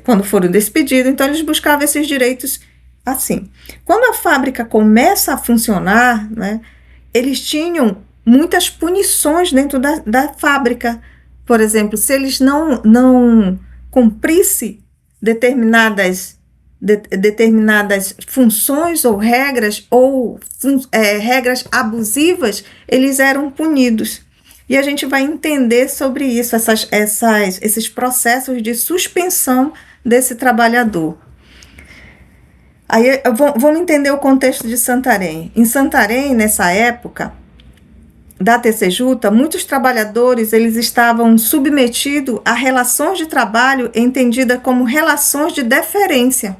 B: quando foram despedidos, então eles buscavam esses direitos assim. Quando a fábrica começa a funcionar, né, eles tinham muitas punições dentro da fábrica. Por exemplo, se eles não cumprissem determinadas funções ou regras regras abusivas, eles eram punidos. E a gente vai entender sobre isso, esses processos de suspensão desse trabalhador. Aí vamos entender o contexto de Santarém. Em Santarém, nessa época da TCJ, muitos trabalhadores eles estavam submetidos a relações de trabalho entendidas como relações de deferência.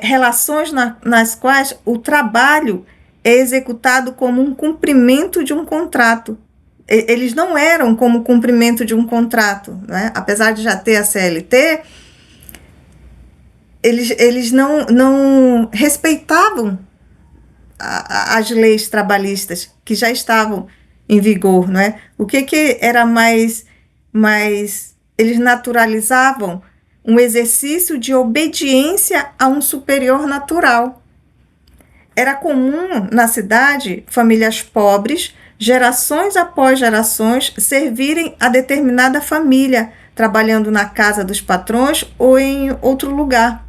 B: Relações nas quais o trabalho é executado como um cumprimento de um contrato. Eles não eram como cumprimento de um contrato, né? Apesar de já ter a CLT, eles não respeitavam as leis trabalhistas que já estavam em vigor, né? O que era mais eles naturalizavam um exercício de obediência a um superior natural. Era comum na cidade famílias pobres, gerações após gerações, servirem a determinada família, trabalhando na casa dos patrões ou em outro lugar.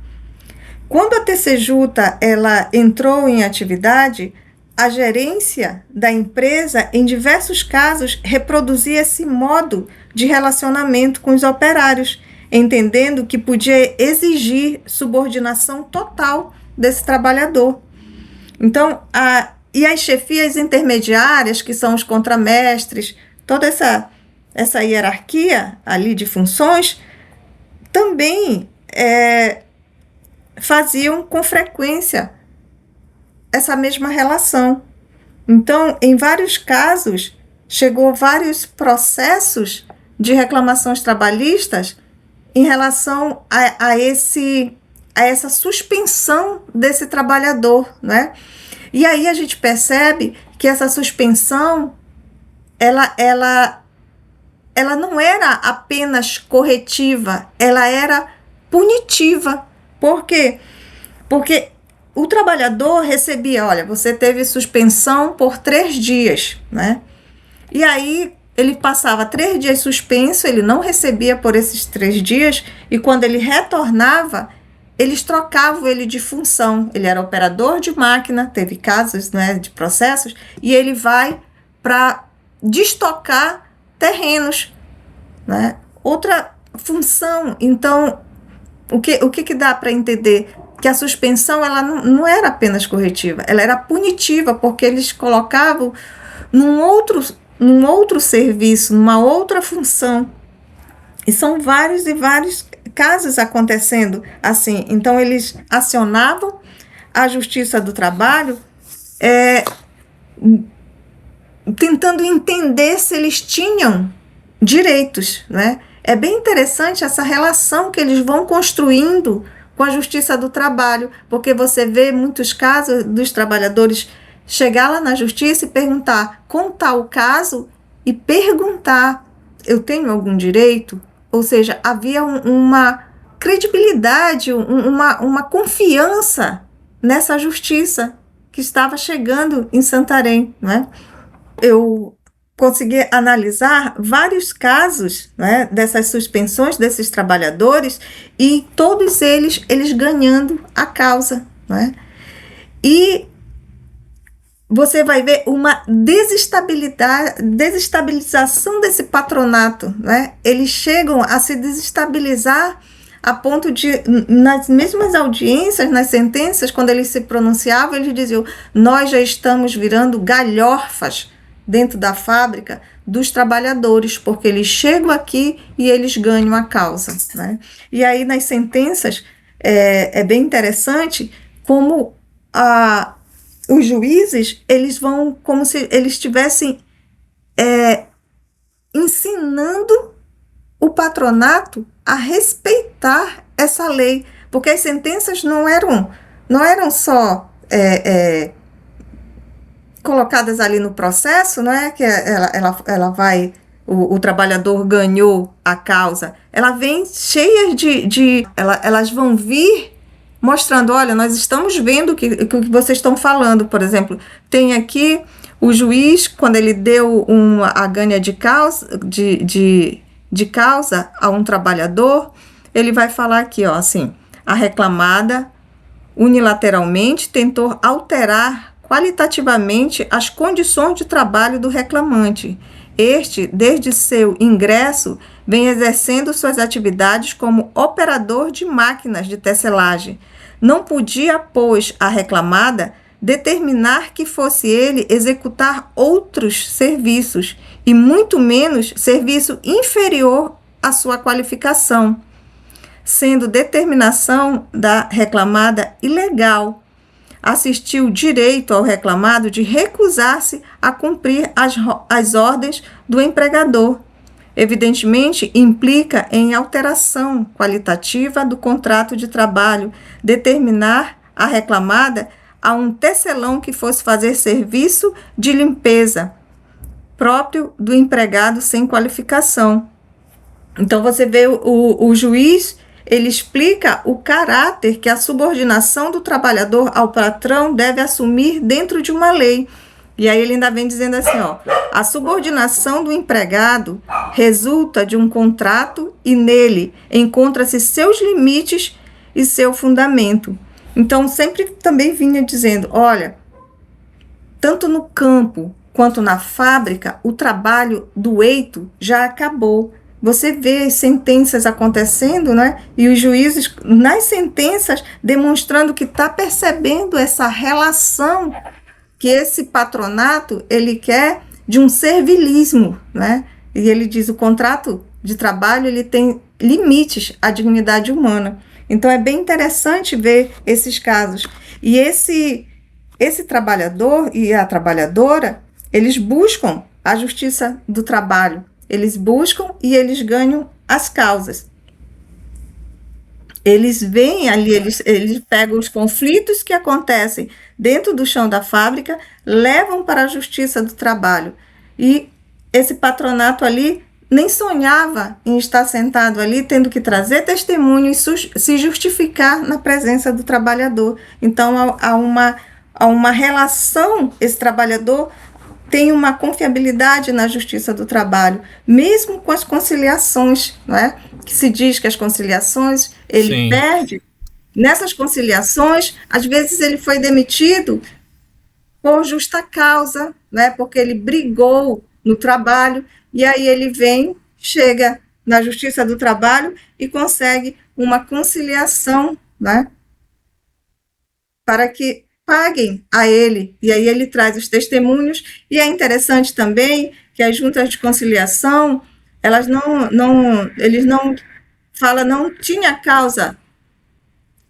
B: Quando a TCJuta ela entrou em atividade, a gerência da empresa, em diversos casos, reproduzia esse modo de relacionamento com os operários, entendendo que podia exigir subordinação total desse trabalhador. Então, e as chefias intermediárias, que são os contramestres, toda essa hierarquia ali de funções, também faziam com frequência essa mesma relação. Então, em vários casos, chegou vários processos de reclamações trabalhistas em relação a essa suspensão desse trabalhador, né? E aí a gente percebe que essa suspensão, ela não era apenas corretiva, ela era punitiva. Por quê? Porque o trabalhador recebia, olha, você teve suspensão por 3 dias, né? E aí ele passava 3 dias suspenso, ele não recebia por esses 3 dias, e quando ele retornava, eles trocavam ele de função. Ele era operador de máquina, teve casos, né, de processos, e ele vai para destocar terrenos, né? Outra função. Então, o que dá para entender? Que a suspensão ela não era apenas corretiva, ela era punitiva, porque eles colocavam num outro serviço, numa outra função. E são vários e vários casos acontecendo assim. Então, eles acionavam a Justiça do Trabalho tentando entender se eles tinham direitos, né? É bem interessante essa relação que eles vão construindo com a Justiça do Trabalho, porque você vê muitos casos dos trabalhadores chegar lá na Justiça e perguntar, contar o caso e perguntar, eu tenho algum direito? Ou seja, havia uma credibilidade, uma confiança nessa justiça que estava chegando em Santarém, né? Eu consegui analisar vários casos, né, dessas suspensões desses trabalhadores, e todos eles ganhando a causa, né? E você vai ver uma desestabilização desse patronato, né? Eles chegam a se desestabilizar a ponto de, nas mesmas audiências, nas sentenças, quando eles se pronunciavam, eles diziam, nós já estamos virando galhofas dentro da fábrica dos trabalhadores, porque eles chegam aqui e eles ganham a causa, né? E aí nas sentenças é bem interessante como os juízes, eles vão como se eles estivessem ensinando o patronato a respeitar essa lei, porque as sentenças não eram só colocadas ali no processo, não é que ela vai, o trabalhador ganhou a causa, ela vem cheia elas vão vir mostrando, olha, nós estamos vendo o que vocês estão falando. Por exemplo, tem aqui o juiz, quando ele deu a ganha de causa a um trabalhador, ele vai falar aqui, ó, assim, a reclamada unilateralmente tentou alterar qualitativamente as condições de trabalho do reclamante. Este, desde seu ingresso, vem exercendo suas atividades como operador de máquinas de tecelagem. Não podia, pois, a reclamada determinar que fosse ele executar outros serviços, e muito menos serviço inferior à sua qualificação, sendo determinação da reclamada ilegal. Assistiu direito ao reclamado de recusar-se a cumprir as ordens do empregador. Evidentemente, implica em alteração qualitativa do contrato de trabalho, determinar a reclamada a um tecelão que fosse fazer serviço de limpeza, próprio do empregado sem qualificação. Então, você vê o juiz, ele explica o caráter que a subordinação do trabalhador ao patrão deve assumir dentro de uma lei. E aí ele ainda vem dizendo assim, ó, a subordinação do empregado resulta de um contrato e nele encontra-se seus limites e seu fundamento. Então, sempre também vinha dizendo, olha, tanto no campo quanto na fábrica, o trabalho do eito já acabou. Você vê as sentenças acontecendo, né? E os juízes, nas sentenças, demonstrando que está percebendo essa relação que esse patronato, ele quer de um servilismo, né? E ele diz, o contrato de trabalho, ele tem limites à dignidade humana. Então, é bem interessante ver esses casos. E esse trabalhador e a trabalhadora, eles buscam a justiça do trabalho. Eles buscam e eles ganham as causas. Eles veem ali, eles pegam os conflitos que acontecem dentro do chão da fábrica, levam para a justiça do trabalho. E esse patronato ali nem sonhava em estar sentado ali, tendo que trazer testemunho e se justificar na presença do trabalhador. Então, há uma relação, esse trabalhador tem uma confiabilidade na justiça do trabalho, mesmo com as conciliações, não é? Que se diz que as conciliações, ele
A: Sim.
B: perde. Nessas conciliações, às vezes ele foi demitido por justa causa, né? Porque ele brigou no trabalho, e aí ele vem, chega na justiça do trabalho e consegue uma conciliação, né? Para que paguem a ele, e aí ele traz os testemunhos, e é interessante também que as juntas de conciliação, eles não falam, não tinha causa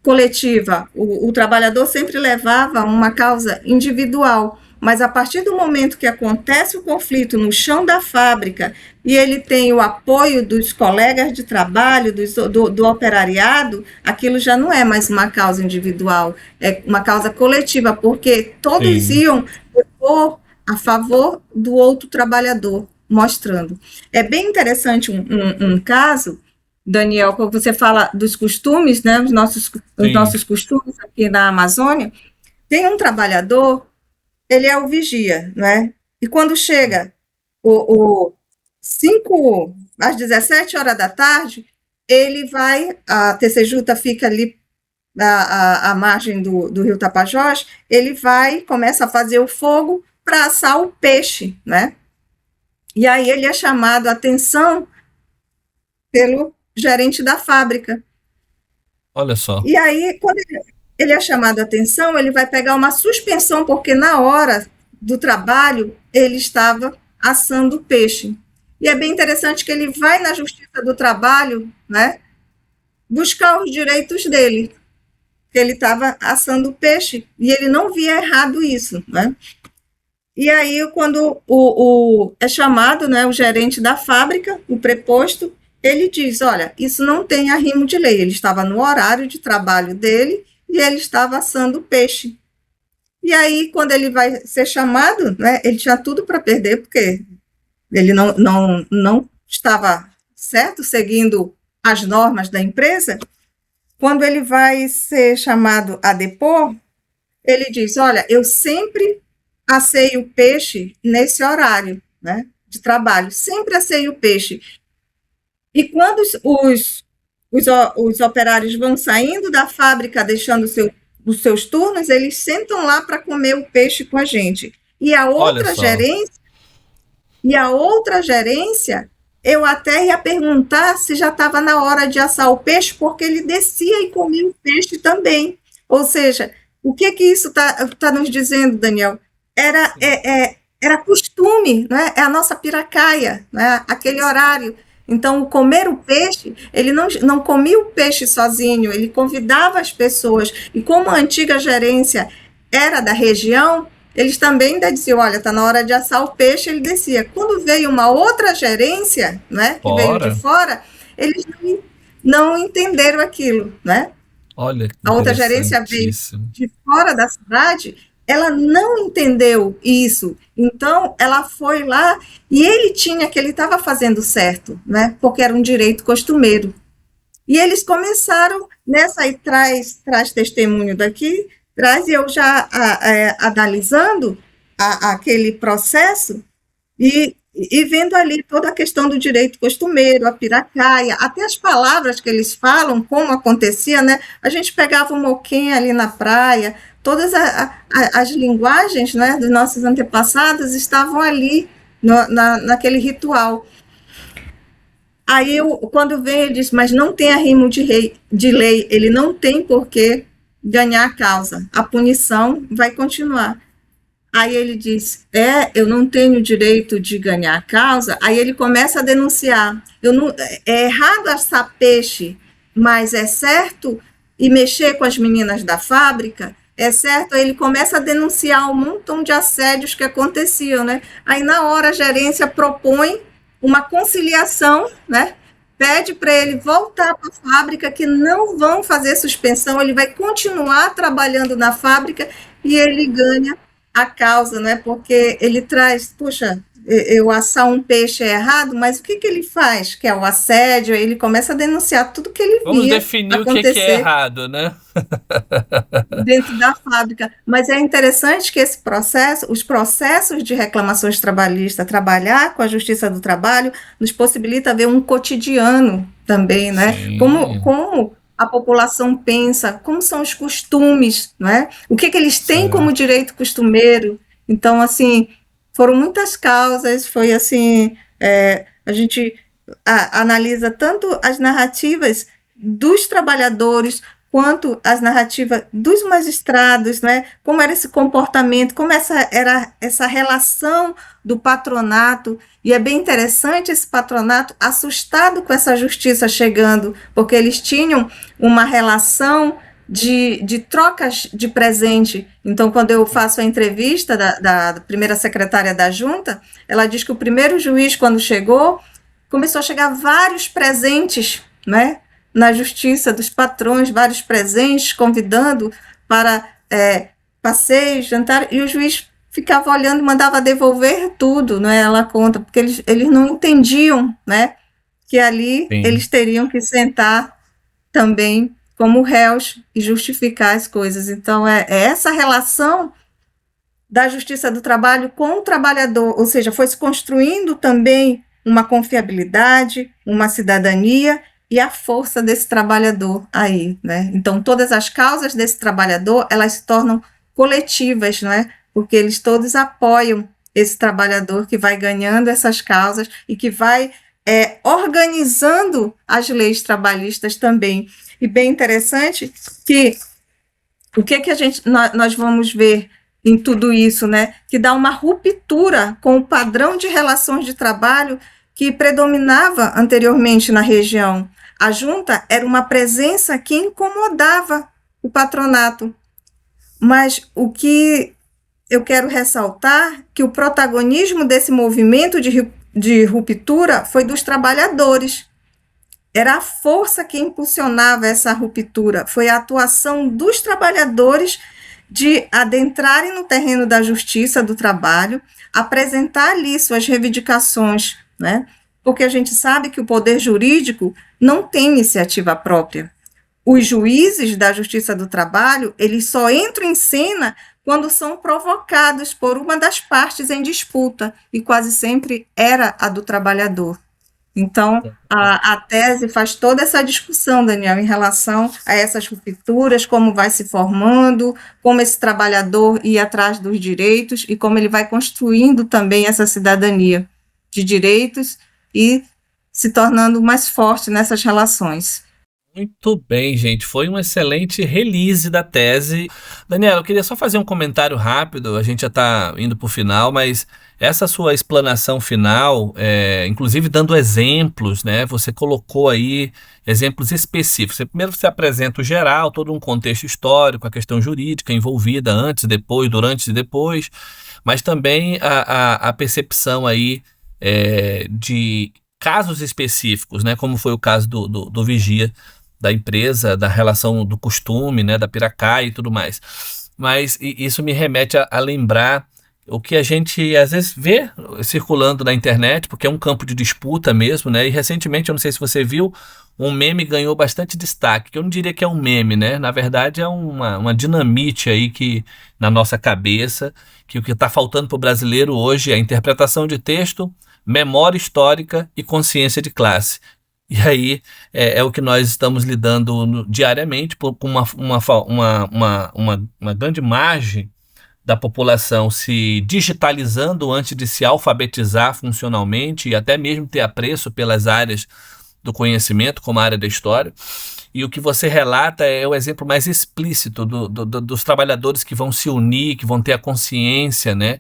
B: coletiva, o trabalhador sempre levava uma causa individual, mas a partir do momento que acontece o conflito no chão da fábrica e ele tem o apoio dos colegas de trabalho, do operariado, aquilo já não é mais uma causa individual, é uma causa coletiva, porque todos
A: Sim.
B: iam depor a favor do outro trabalhador, mostrando. É bem interessante um caso, Daniel, quando você fala dos costumes, né, os nossos costumes aqui na Amazônia, tem um trabalhador, ele é o vigia, né? E quando chega às 17 horas da tarde, ele vai, a Tecejuta fica ali à margem do rio Tapajós, ele vai, começa a fazer o fogo para assar o peixe, né? E aí ele é chamado a atenção pelo gerente da fábrica.
A: Olha só.
B: E aí, quando ele é chamado a atenção, ele vai pegar uma suspensão, porque na hora do trabalho ele estava assando o peixe. E é bem interessante que ele vai na Justiça do Trabalho, né, buscar os direitos dele, que ele estava assando o peixe, e ele não via errado isso, né? E aí, quando é chamado, né, o gerente da fábrica, o preposto, ele diz, olha, isso não tem arrimo de lei, ele estava no horário de trabalho dele e ele estava assando peixe. E aí, quando ele vai ser chamado, né, ele tinha tudo para perder, porque ele não estava certo, seguindo as normas da empresa. Quando ele vai ser chamado a depor, ele diz, olha, eu sempre assei o peixe nesse horário, né, de trabalho, sempre assei o peixe. E quando os operários vão saindo da fábrica, deixando os seus turnos, eles sentam lá para comer o peixe com a gente. E a outra gerência, eu até ia perguntar se já estava na hora de assar o peixe, porque ele descia e comia o peixe também. Ou seja, o que isso tá nos dizendo, Daniel? Era costume, né? É a nossa piracaia, né? Aquele horário. Então, o comer o peixe, ele não comia o peixe sozinho, ele convidava as pessoas. E como a antiga gerência era da região, eles também ainda diziam, olha, está na hora de assar o peixe, ele descia. Quando veio uma outra gerência, né, que veio de fora, eles não entenderam aquilo, né?
A: Olha, que
B: a outra gerência veio de fora da cidade, ela não entendeu isso, então ela foi lá e ele tinha que ele estava fazendo certo, né? Porque era um direito costumeiro. E eles começaram nessa aí traz testemunho daqui, traz eu já analisando aquele processo e E vendo ali toda a questão do direito costumeiro, a piracaia, até as palavras que eles falam, como acontecia, né? A gente pegava o moquém ali na praia, todas as linguagens, né, dos nossos antepassados estavam ali naquele ritual. Aí, quando vem, ele diz, mas não tem arrimo de lei, ele não tem por que ganhar a causa, a punição vai continuar. Aí ele diz, eu não tenho direito de ganhar a causa. Aí ele começa a denunciar. É errado assar peixe, mas é certo e mexer com as meninas da fábrica, é certo. Aí ele começa a denunciar um montão de assédios que aconteciam, né? Aí na hora a gerência propõe uma conciliação, né? Pede para ele voltar para a fábrica, que não vão fazer suspensão, ele vai continuar trabalhando na fábrica e ele ganha a causa, né? Porque ele traz, puxa, eu assar um peixe é errado, mas o que ele faz? Que é o assédio, ele começa a denunciar tudo que ele
A: Vamos
B: via
A: definir o que é
B: acontecer
A: errado, né?
B: dentro da fábrica. Mas é interessante que os processos de reclamações trabalhistas, trabalhar com a Justiça do Trabalho, nos possibilita ver um cotidiano também, né?
A: Sim.
B: Como a população pensa, como são os costumes, né? O que eles têm como direito costumeiro. Então, assim, foram muitas causas, foi assim, a gente analisa tanto as narrativas dos trabalhadores, quanto as narrativas dos magistrados, né? Como era esse comportamento, como era essa relação do patronato, e é bem interessante esse patronato assustado com essa justiça chegando, porque eles tinham uma relação de trocas de presente. Então, quando eu faço a entrevista da primeira secretária da junta, ela diz que o primeiro juiz, quando chegou, começou a chegar vários presentes, né? Na justiça dos patrões, vários presentes, convidando para passeios, jantar, e o juiz ficava olhando e mandava devolver tudo, né? Ela conta, porque eles não entendiam, né? Que ali
A: Sim.
B: Eles teriam que sentar também como réus e justificar as coisas. Então, é essa relação da Justiça do Trabalho com o trabalhador, ou seja, foi se construindo também uma confiabilidade, uma cidadania e a força desse trabalhador aí, né? Então, todas as causas desse trabalhador, elas se tornam coletivas, né? Porque eles todos apoiam esse trabalhador que vai ganhando essas causas e que vai organizando as leis trabalhistas também. E bem interessante que o que nós vamos ver em tudo isso, né? Que dá uma ruptura com o padrão de relações de trabalho que predominava anteriormente na região. A junta era uma presença que incomodava o patronato. Mas o que eu quero ressaltar é que o protagonismo desse movimento de ruptura foi dos trabalhadores. Era a força que impulsionava essa ruptura, foi a atuação dos trabalhadores de adentrarem no terreno da justiça do trabalho, apresentar ali suas reivindicações, né? Porque a gente sabe que o poder jurídico não tem iniciativa própria. Os juízes da Justiça do Trabalho, eles só entram em cena quando são provocados por uma das partes em disputa, e quase sempre era a do trabalhador. Então, a tese faz toda essa discussão, Daniel, em relação a essas rupturas, como vai se formando, como esse trabalhador ia atrás dos direitos e como ele vai construindo também essa cidadania de direitos e se tornando mais forte nessas relações.
A: Muito bem, gente. Foi um excelente release da tese. Daniela, eu queria só fazer um comentário rápido. A gente já está indo para o final, mas essa sua explanação final, inclusive dando exemplos, né? Você colocou aí exemplos específicos. Primeiro você apresenta o geral, todo um contexto histórico, a questão jurídica envolvida antes, depois, durante e depois, mas também a percepção aí de casos específicos, né? Como foi o caso do vigia da empresa, da relação do costume, né, da piracaia e tudo mais. Mas isso me remete a lembrar o que a gente às vezes vê circulando na internet, porque é um campo de disputa mesmo, né? E recentemente, eu não sei se você viu, um meme ganhou bastante destaque, que eu não diria que é um meme, né? Na verdade é uma dinamite aí que, na nossa cabeça, que o que está faltando para o brasileiro hoje é a interpretação de texto memória histórica e consciência de classe. E aí é o que nós estamos lidando diariamente, com uma grande margem da população se digitalizando antes de se alfabetizar funcionalmente e até mesmo ter apreço pelas áreas do conhecimento, como a área da história. E o que você relata é o exemplo mais explícito dos trabalhadores que vão se unir, que vão ter a consciência, né,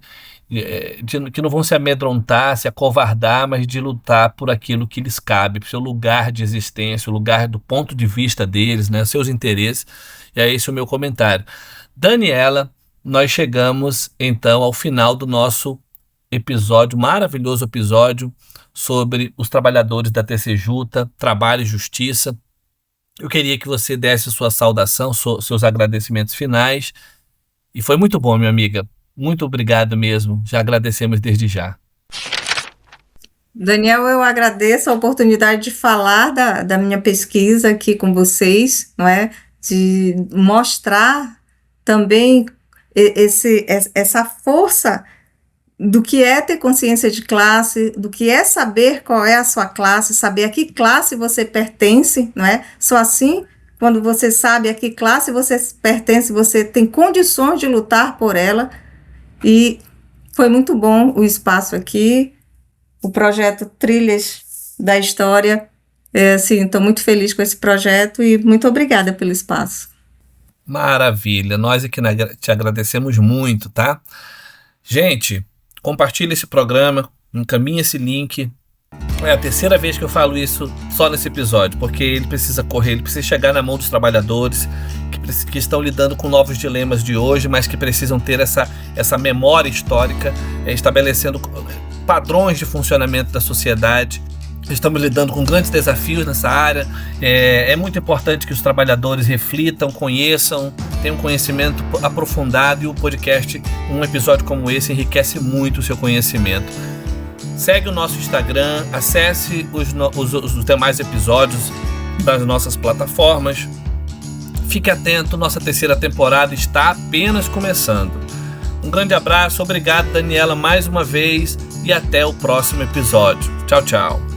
A: que não vão se amedrontar, se acovardar, mas de lutar por aquilo que lhes cabe, por seu lugar de existência, o lugar do ponto de vista deles, né, seus interesses. E é esse o meu comentário. Daniela, nós chegamos então ao final do nosso episódio, maravilhoso episódio sobre os trabalhadores da TCJuta, Trabalho e Justiça. Eu queria que você desse sua saudação, seus agradecimentos finais. E foi muito bom, minha amiga. Muito obrigado mesmo. Já agradecemos desde já.
B: Daniel, eu agradeço a oportunidade de falar da minha pesquisa aqui com vocês, não é? De mostrar também essa força do que é ter consciência de classe, do que é saber qual é a sua classe, saber a que classe você pertence, não é? Só assim, quando você sabe a que classe você pertence, você tem condições de lutar por ela. E foi muito bom o espaço aqui, o projeto Trilhas da História. Estou muito feliz com esse projeto e muito obrigada pelo espaço.
A: Maravilha, nós aqui te agradecemos muito, tá? Gente, compartilhe esse programa, encaminhe esse link. É a terceira vez que eu falo isso só nesse episódio, porque ele precisa correr, ele precisa chegar na mão dos trabalhadores que estão lidando com novos dilemas de hoje, mas que precisam ter essa memória histórica, estabelecendo padrões de funcionamento da sociedade. Estamos lidando com grandes desafios nessa área. É muito importante que os trabalhadores reflitam, conheçam, tenham conhecimento aprofundado, e o podcast, um episódio como esse, enriquece muito o seu conhecimento. Segue o nosso Instagram, acesse os demais episódios das nossas plataformas. Fique atento, nossa terceira temporada está apenas começando. Um grande abraço, obrigado Daniela mais uma vez e até o próximo episódio. Tchau, tchau.